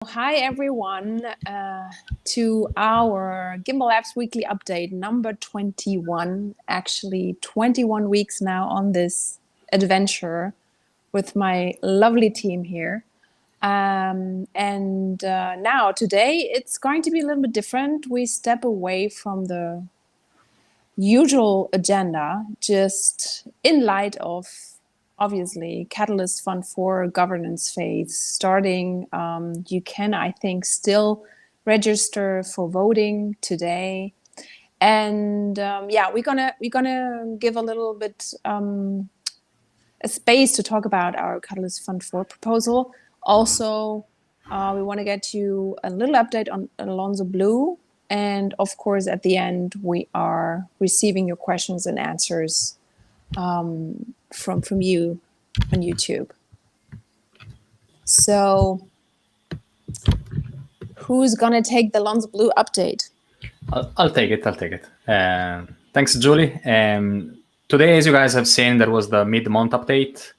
Hi everyone to our Gimbalabs weekly update number 21. Actually 21 weeks now on this adventure with my lovely team here. Now today it's going to be a little bit different. We step away from the usual agenda just in light of obviously Catalyst Fund 4 governance phase starting. You can, I think, still register for voting today. And we're gonna give a little bit a space to talk about our Catalyst Fund 4 proposal. Also, we want to get you a little update on Alonso Blue. And of course, at the end, we are receiving your questions and answers from you on YouTube. So who's gonna take the Alonso Blue update? I'll take it. Thanks, Julie. Today, as you guys have seen, there was the mid-month update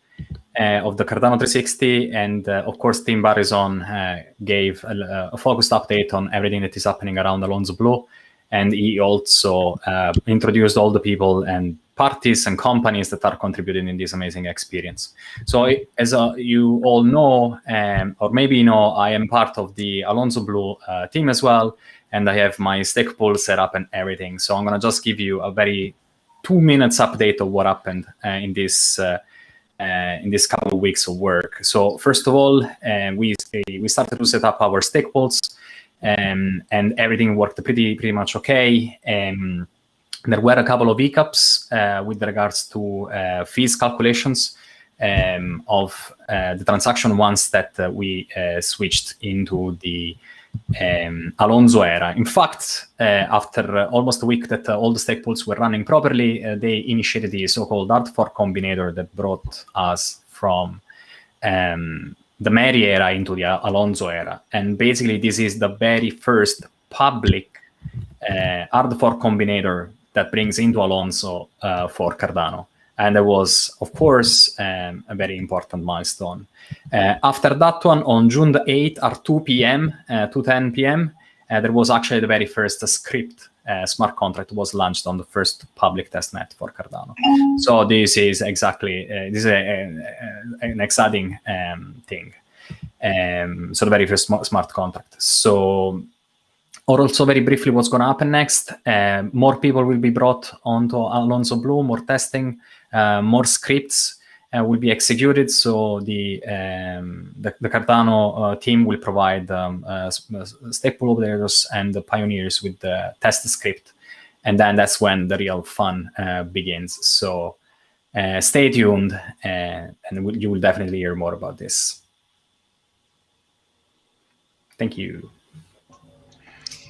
of the Cardano 360, and of course, Tim Barrison gave a focused update on everything that is happening around Alonso Blue, and he also introduced all the people and parties and companies that are contributing in this amazing experience. So as you all know, or maybe you know, I am part of the Alonso Blue team as well, and I have my stake pool set up and everything. So I'm going to just give you a very 2 minutes update of what happened in this couple of weeks of work. So first of all, we started to set up our stake pools, and everything worked pretty much okay. There were a couple of hiccups with regards to fees calculations of the transaction once that we switched into the Alonso era. In fact, after almost a week that all the stake pools were running properly, they initiated the so-called hard fork combinator that brought us from the Mary era into the Alonso era. And basically, this is the very first public hard fork combinator that brings into Alonso for Cardano. And it was, of course, a very important milestone. After that one, on June the 8th at 2 p.m., 2:10 p.m., there was actually the very first script smart contract was launched on the first public testnet for Cardano. So this is exactly, an exciting thing. So the very first smart contract. So, or also very briefly, what's going to happen next? More people will be brought onto Alonso Blue, more testing, more scripts will be executed. So the Cardano team will provide stake pool operators and the pioneers with the test script, and then that's when the real fun begins. So stay tuned, and you will definitely hear more about this. Thank you.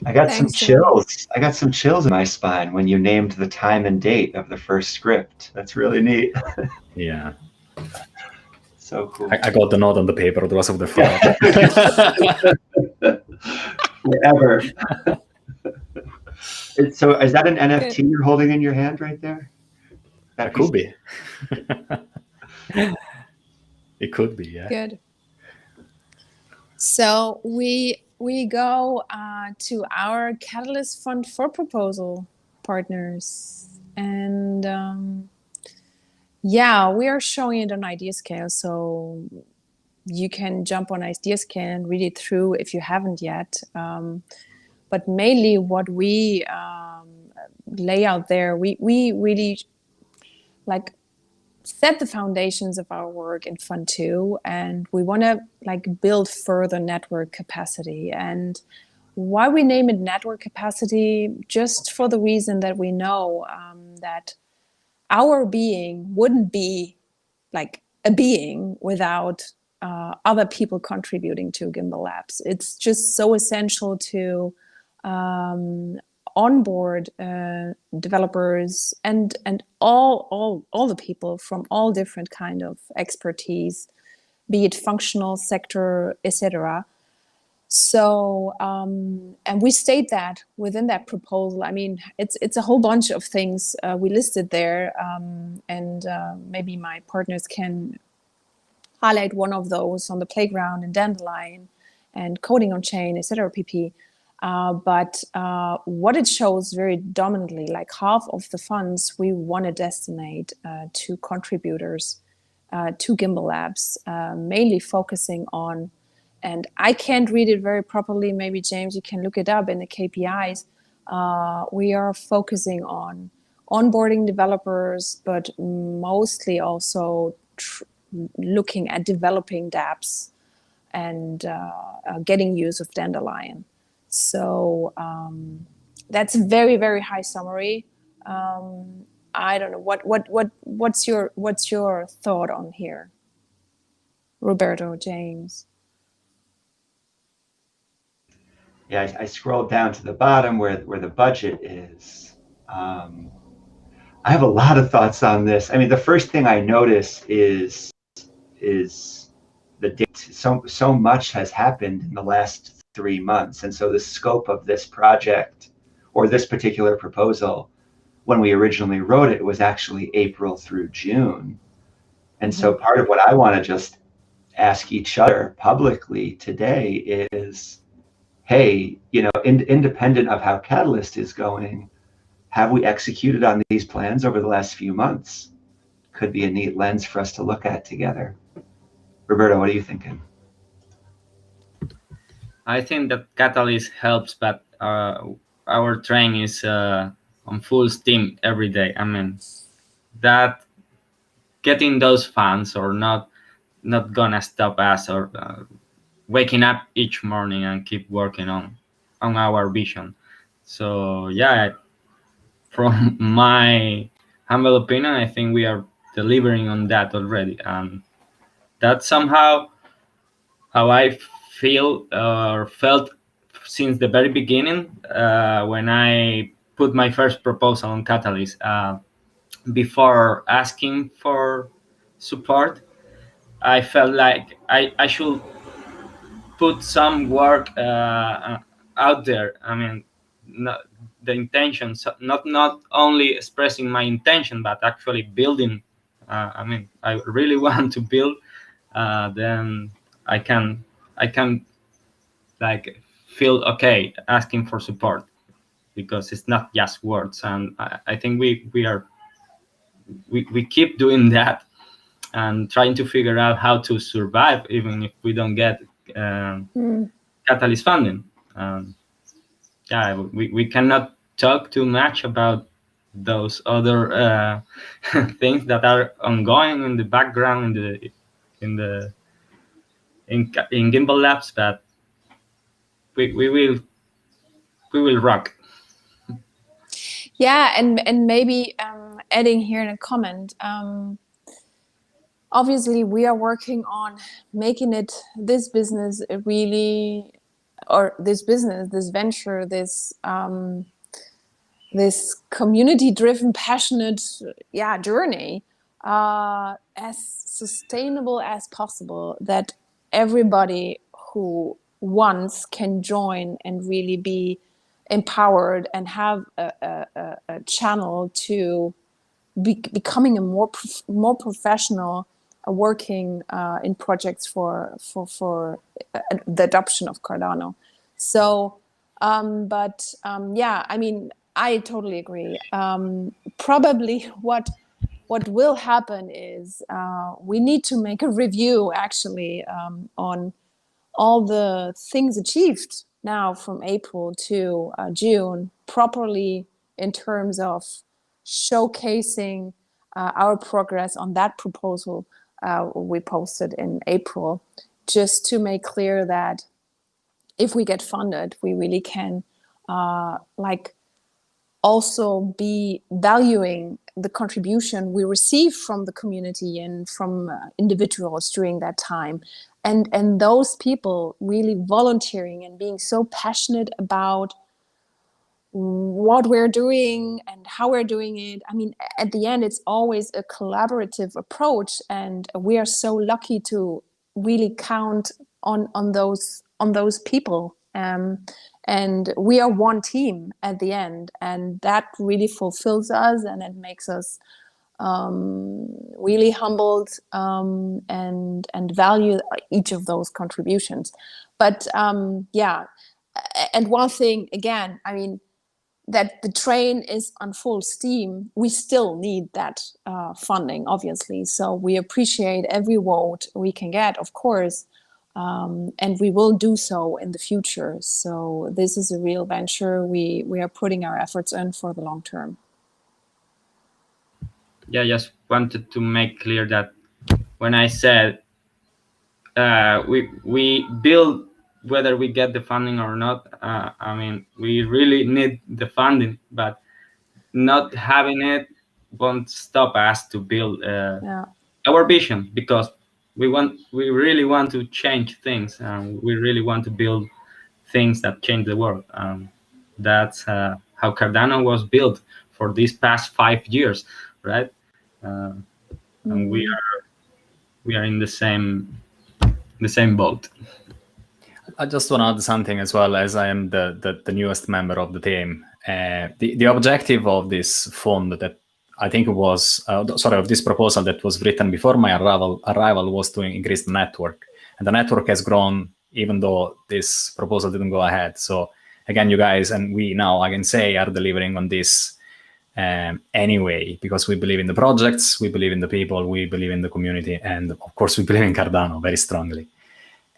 I got some chills. I got some chills in my spine when you named the time and date of the first script. That's really neat. Yeah. So cool. I got the note on the paper, the rest of the file. Forever. So is that an NFT you're holding in your hand right there? That could be. It could be, yeah. Good. So we go to our Catalyst Fund 4 proposal partners, and we are showing it on idea scale, so you can jump on idea scale and read it through if you haven't yet. But mainly what we lay out there, we really like set the foundations of our work in Fund 2, and we want to build further network capacity. And why we name it network capacity, just for the reason that we know that our being wouldn't be a being without other people contributing to Gimbalabs. It's just so essential to onboard developers and all the people from all different kind of expertise, be it functional, sector, etc. So and we state that within that proposal. I mean, it's a whole bunch of things we listed there, and maybe my partners can highlight one of those on the playground in Dandelion. and coding on chain, etc. pp. But what it shows very dominantly, like half of the funds we want to destinate to contributors to Gimbalabs, mainly focusing on, and I can't read it very properly, maybe James, you can look it up in the KPIs. We are focusing on onboarding developers, but mostly also looking at developing dApps and getting use of Dandelion. So that's a very, very high summary. I don't know what's your thought on here, Roberto, James? Yeah, I scrolled down to the bottom where the budget is. I have a lot of thoughts on this. I mean, the first thing I notice is the date. So much has happened in the last 3 months, and so the scope of this project or this particular proposal, when we originally wrote it, was actually April through June. And so part of what I want to just ask each other publicly today is, hey, independent of how Catalyst is going, have we executed on these plans over the last few months? Could be a neat lens for us to look at together. Roberto, what are you thinking? I think that Catalyst helps, but our train is on full steam every day. I mean, that getting those funds or not gonna stop us or waking up each morning and keep working on our vision. So yeah, from my humble opinion, I think we are delivering on that already, and that's somehow how I feel or felt since the very beginning when I put my first proposal on Catalyst. Before asking for support, I felt like I should put some work out there. I mean, not, the intention, so not only expressing my intention, but actually building. I mean, I really want to build. Then I can like feel okay asking for support, because it's not just words. And I think we keep doing that and trying to figure out how to survive even if we don't get Catalyst funding. Yeah, we cannot talk too much about those other things that are ongoing in the background in Gimbalabs, but we will rock. Yeah, and maybe adding here in a comment. Obviously, we are working on making this business really, or this business, this venture, this community-driven, passionate, journey, as sustainable as possible. That everybody who wants can join and really be empowered and have a channel to becoming a more professional, working in projects for the adoption of Cardano. So, I mean, I totally agree. Probably what will happen is we need to make a review actually on all the things achieved now from April to June properly, in terms of showcasing our progress on that proposal we posted in April, just to make clear that if we get funded, we really can also be valuing the contribution we receive from the community and from individuals during that time. And those people really volunteering and being so passionate about what we're doing and how we're doing it. I mean, at the end, it's always a collaborative approach, and we are so lucky to really count on those people. And we are one team at the end, and that really fulfills us, and it makes us really humbled and value each of those contributions. But yeah, and one thing again, I mean, that the train is on full steam, we still need that funding, obviously. So we appreciate every vote we can get, of course, and we will do so in the future. So this is a real venture. We are putting our efforts in for the long term. Yeah, just wanted to make clear that when I said we build whether we get the funding or not, I mean, we really need the funding, but not having it won't stop us to build our vision, because we really want to change things, and we really want to build things that change the world. That's how Cardano was built for these past 5 years, right? And we are in the same boat. I just want to add something as well, as I am the newest member of the team. The objective of this fund that I think was, of this proposal that was written before my arrival was to increase the network. And the network has grown even though this proposal didn't go ahead. So again, you guys and we now, I can say, are delivering on this anyway, because we believe in the projects, we believe in the people, we believe in the community, and of course we believe in Cardano very strongly.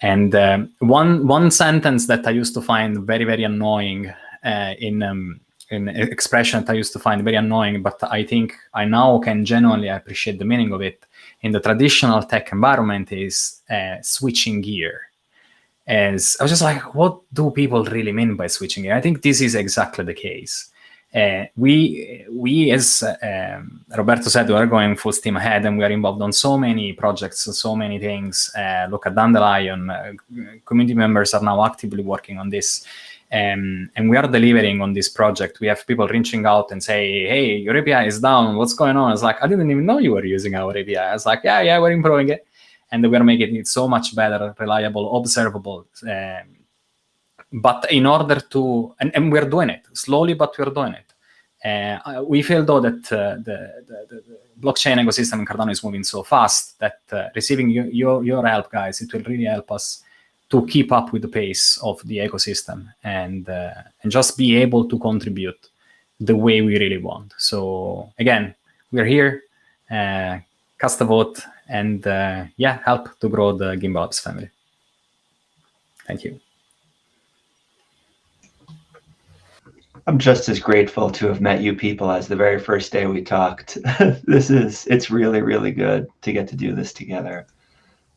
And one sentence that I used to find very, very annoying in expression that I used to find very annoying, but I think I now can genuinely appreciate the meaning of it in the traditional tech environment is switching gear. As I was just like, what do people really mean by switching gear? I think this is exactly the case. We as Roberto said, we are going full steam ahead, and we are involved on so many projects, so many things. Look at Dandelion, community members are now actively working on this, and we are delivering on this project. We have people reaching out and say, hey, your API is down, what's going on? I was like, I didn't even know you were using our API. I was like, yeah, we're improving it, and we're making it so much better, reliable, observable. But in order to, and we're doing it slowly, but we're doing it. We feel though that the blockchain ecosystem in Cardano is moving so fast that receiving your help, guys, it will really help us to keep up with the pace of the ecosystem and just be able to contribute the way we really want. So again, we're here, cast a vote, and help to grow the Gimbalabs family. Thank you. I'm just as grateful to have met you people as the very first day we talked. It's really, really good to get to do this together.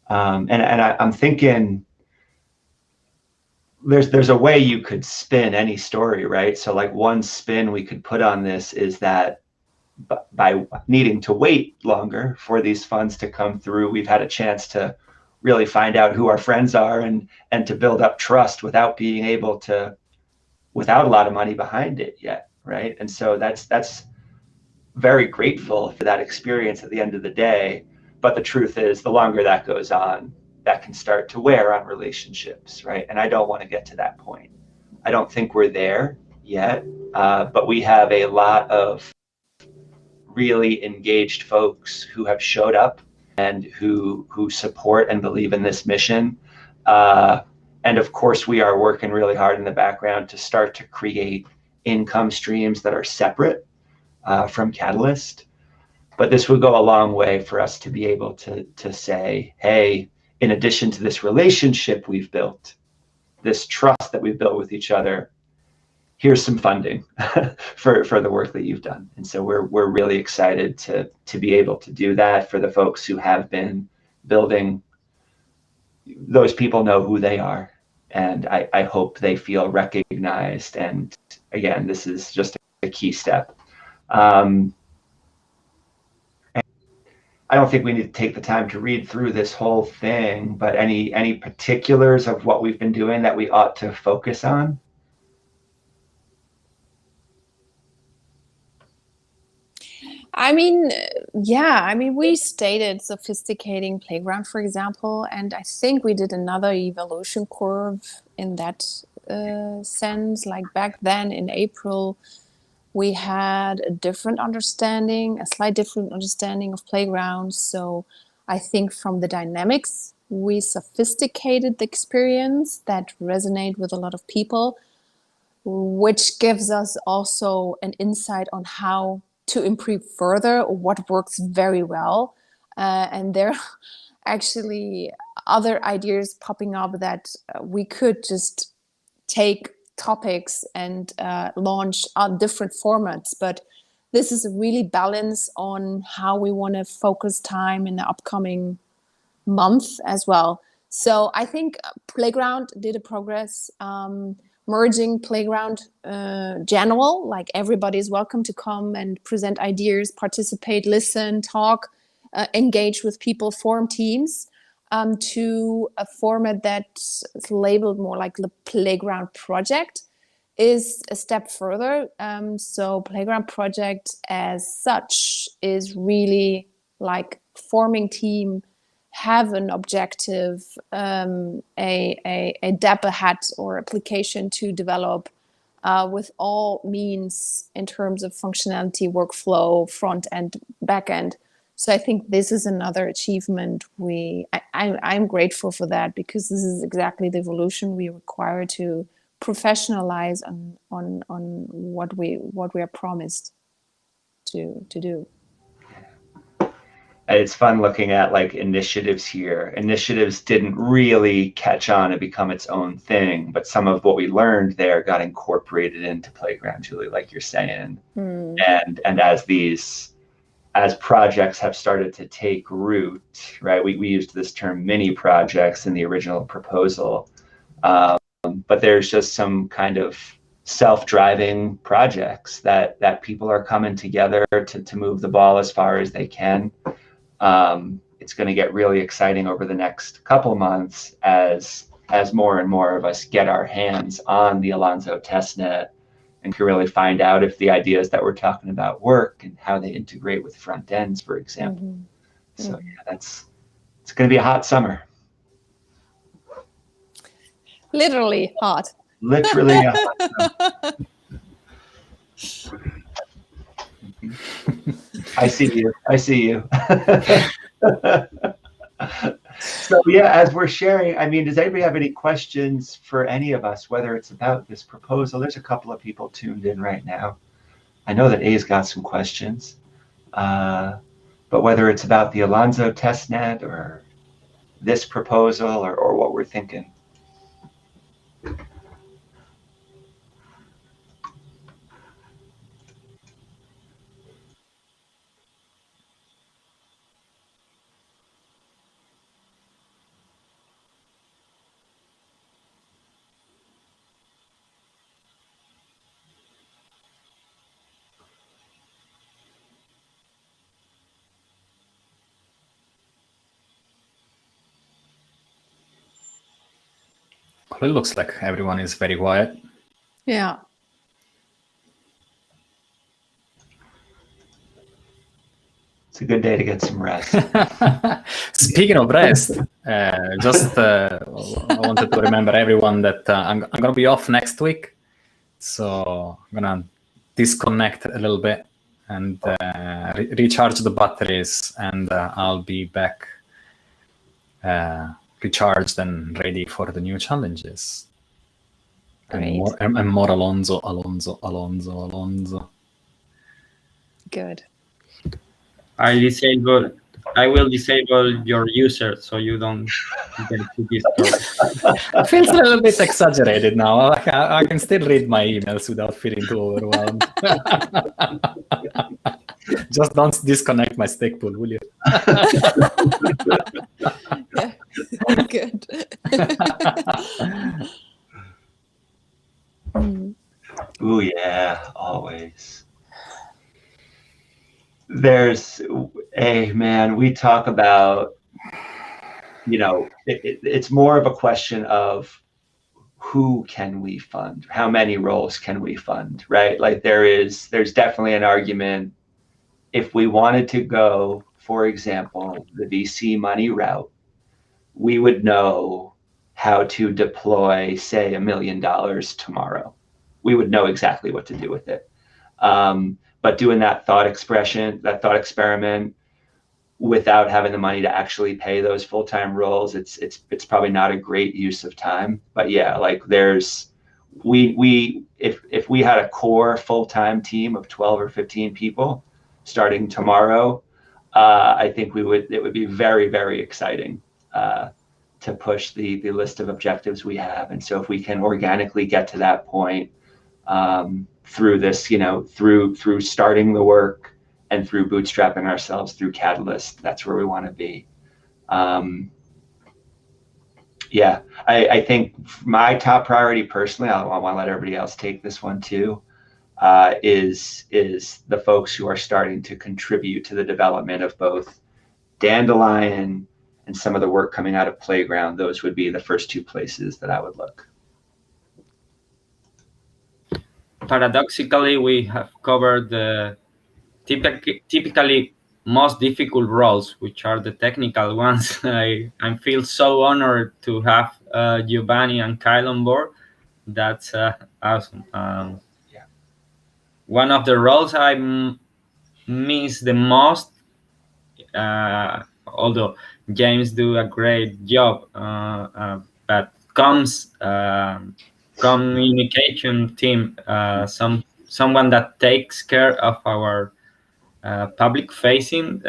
And I'm thinking there's a way you could spin any story, right? So like one spin we could put on this is that by needing to wait longer for these funds to come through, we've had a chance to really find out who our friends are and to build up trust without being able to, without a lot of money behind it yet, right? And so that's very grateful for that experience at the end of the day. But the truth is, the longer that goes on, that can start to wear on relationships, right? And I don't want to get to that point. I don't think we're there yet, but we have a lot of really engaged folks who have showed up and who support and believe in this mission. And of course, we are working really hard in the background to start to create income streams that are separate from Catalyst. But this would go a long way for us to be able to say, hey, in addition to this relationship we've built, this trust that we've built with each other, here's some funding for the work that you've done. And so we're really excited to be able to do that for the folks who have been building. Those people know who they are, and I hope they feel recognized. And again, this is just a key step. I don't think we need to take the time to read through this whole thing, but any particulars of what we've been doing that we ought to focus on? I mean, we stated sophisticating playground, for example, and I think we did another evolution curve in that sense, like back then in April. we had a slight different understanding of playgrounds. So I think from the dynamics, we sophisticated the experience that resonate with a lot of people, which gives us also an insight on how to improve further or what works very well. And there are actually other ideas popping up that we could just take topics and launch on different formats. But this is a really balance on how we want to focus time in the upcoming month as well. So I think Playground did a progress, merging Playground general, like everybody is welcome to come and present ideas, participate, listen, talk, engage with people, form teams, to a format that's labeled more like the Playground Project is a step further. So Playground Project as such is really like forming team, have an objective, a dapper hat or application to develop with all means in terms of functionality, workflow, front end, back end. So I think this is another achievement. I'm grateful for that, because this is exactly the evolution we require to professionalize on what we are promised to do. And it's fun looking at like initiatives here. Initiatives didn't really catch on and become its own thing, but some of what we learned there got incorporated into Playground, Julie, like you're saying. And as projects have started to take root, right? We used this term mini projects in the original proposal, but there's just some kind of self-driving projects that people are coming together to move the ball as far as they can. It's going to get really exciting over the next couple months as more and more of us get our hands on the Alonzo testnet and can really find out if the ideas that we're talking about work and how they integrate with front ends, for example. So yeah, it's going to be a hot summer. Literally hot. Literally a hot summer. I see you. So yeah, as we're sharing, I mean, does anybody have any questions for any of us, whether it's about this proposal? There's a couple of people tuned in right now. I know that A's got some questions, but whether it's about the Alonzo testnet or this proposal or what we're thinking. Well, it looks like everyone is very quiet. Yeah. It's a good day to get some rest. Speaking of rest, I wanted to remember everyone that I'm going to be off next week. So I'm going to disconnect a little bit and recharge the batteries, and I'll be back recharged and ready for the new challenges. Great. And more Alonzo. Good. I will disable your user so you don't get to Discord. It feels a little bit exaggerated now. I can still read my emails without feeling too overwhelmed. Just don't disconnect my stick pool, will you? Yeah. Good. Ooh, yeah, always. There's we talk about, it's more of a question of who can we fund? How many roles can we fund, right? Like there's definitely an argument. If we wanted to go, for example, the VC money route, we would know how to deploy, say, $1 million tomorrow. We would know exactly what to do with it. But doing that thought experiment without having the money to actually pay those full-time roles, it's probably not a great use of time. But yeah, like if we had a core full-time team of 12 or 15 people starting tomorrow, I think it would be very, very exciting to push the list of objectives we have. And so if we can organically get to that point through this, through starting the work and through bootstrapping ourselves through Catalyst, that's where we want to be. Yeah, I think my top priority personally, I want to let everybody else take this one too, is the folks who are starting to contribute to the development of both Dandelion and some of the work coming out of Playground. Those would be the first two places that I would look. Paradoxically, we have covered the typically most difficult roles, which are the technical ones. I feel so honored to have Giovanni and Kyle on board. That's awesome. Yeah. One of the roles I miss the most, although James do a great job, but comes communication team, someone that takes care of our public-facing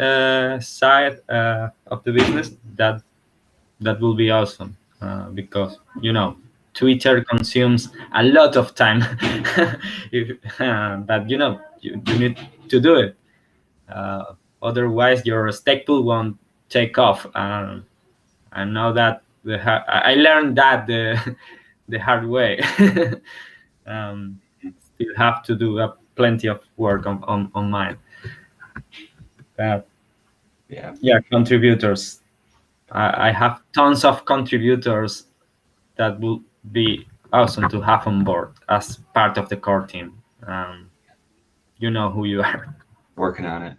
side of the business. That will be awesome, because Twitter consumes a lot of time. But you need to do it. Otherwise, your stake pool won't take off. I know that I learned that the hard way. Still have to do plenty of work on mine. Yeah, contributors. I have tons of contributors that will be awesome to have on board as part of the core team. You know who you are. Working on it.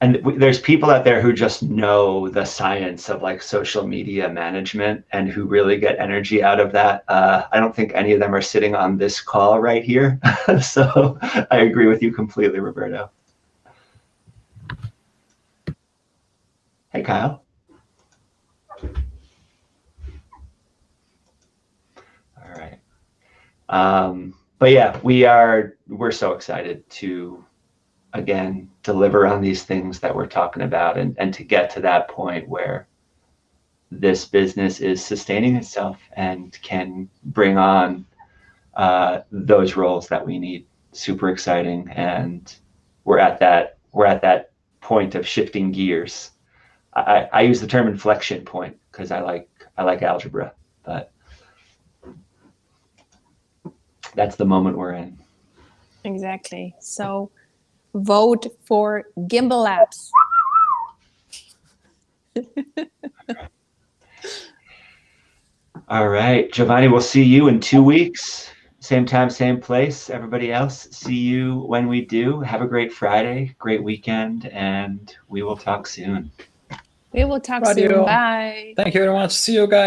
And there's people out there who just know the science of like social media management and who really get energy out of that. I don't think any of them are sitting on this call right here. So I agree with you completely, Roberto. Hey, Kyle. All right. But yeah, we're so excited to, again, deliver on these things that we're talking about and to get to that point where this business is sustaining itself and can bring on those roles that we need. Super exciting. And we're at that point of shifting gears. I use the term inflection point because I like algebra, but that's the moment we're in. Exactly. So vote for Gimbalabs. All right, Giovanni, we'll see you in 2 weeks. Same time, same place. Everybody else, see you when we do. Have a great Friday, great weekend, and we will talk soon. We will talk soon. Bye. Thank you very much. See you guys.